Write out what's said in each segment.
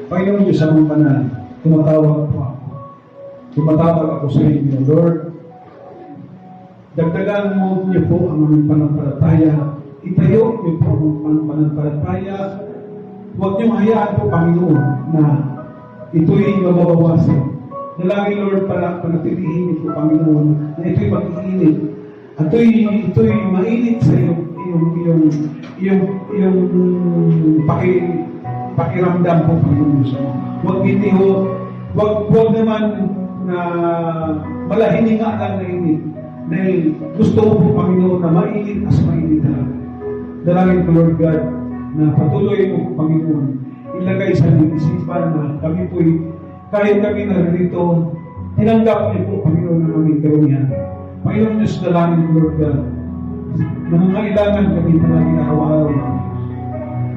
Panginoon Diyos akong banal, tumatawag po ako. Tumatawag ako sa inyo, Lord. Dagdagan mo niyo po ang aming pananampalataya. Itayo niyo po ang aming pananampalataya. Huwag niyong hayaan po, Panginoon, na ito'y mababawasan. Dalangin, Lord, para panatilihin niyo po, Panginoon, na ito'y mag-iinit. At ito'y mainit sa iyong pakiramdam po, Panginoon Diyos. Huwag huwag naman na malahininga lang na init. Dahil gusto ko po, Panginoon, na mainit as mainit talaga. Dalangin ko, Lord God, na patuloy mo, Panginoon, ilagay sa aming isipan na kami po'y, kahit kami narito, tinanggap niyo po, Panginoon, ng aming karunihan. Panginoon Diyos, dalangin ko, Lord God, nangangailangan kami palagi na araw-araw.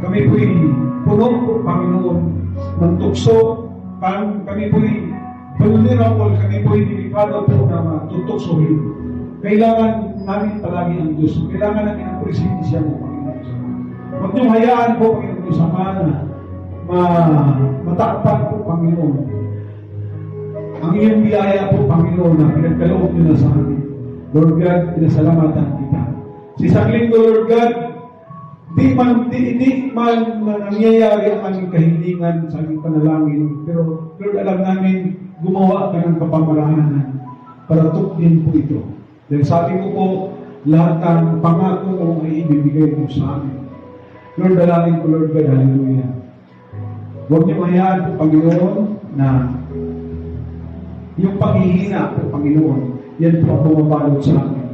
Kami po'y puno po, Panginoon, ng tukso. Kami po'y vulnerable, kami po'y delikado po na matutuksohin. Kailangan namin palagi ang Diyos. Kailangan namin ang presensya mo, Panginoon. Huwag niyong hayaan po, Panginoon Diyos, na matakpan po, Panginoon. Ang iyong biyaya po, Panginoon, na pinagkaloob niyo na sa amin. Lord God, pinasalamatan kita. Sa isang linggo, Lord God, di man nangyayari ang aming kahilingan sa aming panalangin. Pero, Lord, alam namin, gumawa ka ng kapamarahanan para tuklin po ito. Dahil sabi ko po, lahat ng pangako mo ay ibibigay mo sa amin. Lord, dalangin ko, Lord God, hallelujah. Huwag niyo hayaan po, Panginoon, na yung paghihina po, Panginoon, yan po ang bumabalot sa amin.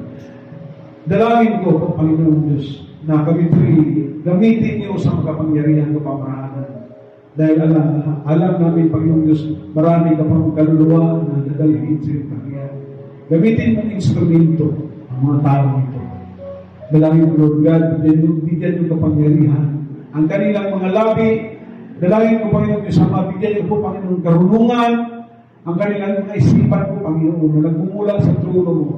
Dalangin ko po, Panginoon Diyos, na kami po'y gamitin niyo sa makapangyarihan ng pamarahanan. Dahil alam namin, Panginoon Diyos, marami ka pang kaluluwa na dadalhin sa iyong pangyayari. Gamitin mong instrumento ang mga tao nito. Dalangin ko, Lord God, bigyan niyo kapangyarihan. Ang kanilang mga labi, dalangin ko, Panginoon Diyos, mabigyan niyo po, Panginoon, karunungan, ang kanilang mga isipan po, Panginoon, na nagmumula sa trono mo.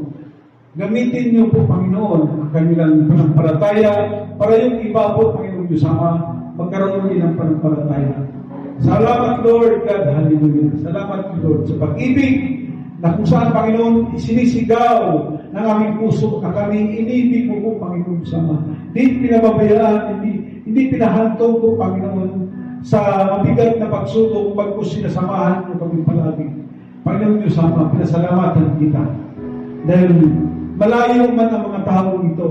Gamitin niyo po, Panginoon, ang kanilang panampalataya para yung iba po, Panginoon Diyos, magkaroon din ng panampalataya. Salamat, Lord God, hallelujah. Salamat, Lord, sa pag-ibig na kung saan, Panginoon, isinisigaw ng aming puso na kami inibig mo po, Panginoon, sama. Hindi pinababayaan, hindi pinahantong po, Panginoon, sa mabigat na pagsubok, pagkus sinasamahan mo kami palagi. Panginoon Diyos, sama, pinasalamatan kita. Dahil malayo man ang mga tao ito,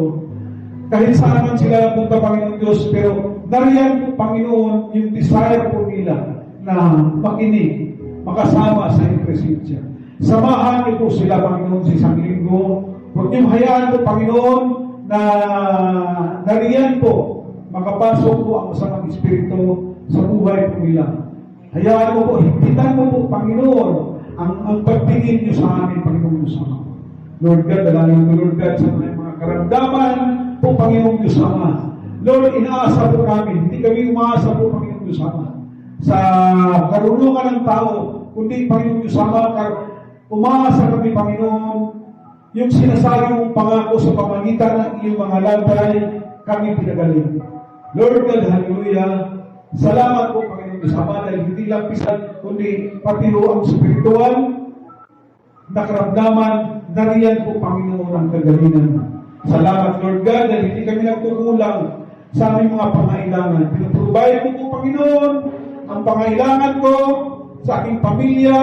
kahit saan man sila punta, Panginoon Diyos, pero nariyan po, Panginoon, yung desire po nila na makinig, makasama sa iyong presensya. Samahan niyo po sila, Panginoon, sa isang linggo. Huwag niyong hayaan po, Panginoon, na nariyan po, makapasok po ang masamang espiritu sa buhay po nila. Hayaan mo po, higpitan mo po, Panginoon, ang pagtingin niyo sa amin, Panginoon Diyos Ama. Lord God, dalangin ko, Lord God, sa mga karamdaman po, Panginoon Diyos Ama. Lord, inaasa po namin, hindi kami umaasa po, Panginoon Diyos Ama, sa karunungan ng tao, kundi, Panginoon Diyos Ama, umaasa kami, Panginoon, yung sinasabi mong pangako sa pamagitan ng iyong mga lagay, kami pinagaling. Lord God, hallelujah. Salamat po, Panginoon Diyos Ama, dahil hindi lang pisan, kundi pati ang spiritual na karamdaman, nariyan po, Panginoon, ang kagalingan. Salamat, Lord God, dahil hindi kami nagkukulang sa aming mga pangailangan. Pinaprovide ko po, Panginoon, ang pangailangan ko sa aking pamilya,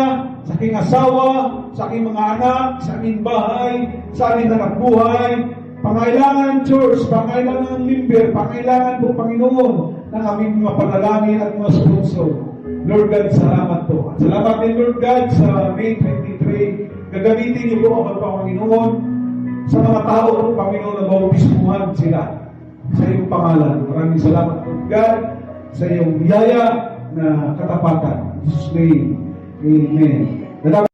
sa aking asawa, sa aking mga anak, sa aming bahay, sa aming anak buhay, pangailangan ng church, pangailangan ng member, pangailangan po, Panginoon, ng aming mga panalangin at mga sponsor. Lord God, salamat po. At salamat din, Lord God, sa May 23. Gagamitin niyo po ang Panginoon sa mga tao po, Panginoon, na bautismuhan sila sa iyong pangalan. Maraming salamat, Lord God, sa iyong biyaya na katapatan. In Jesus' name, Amen.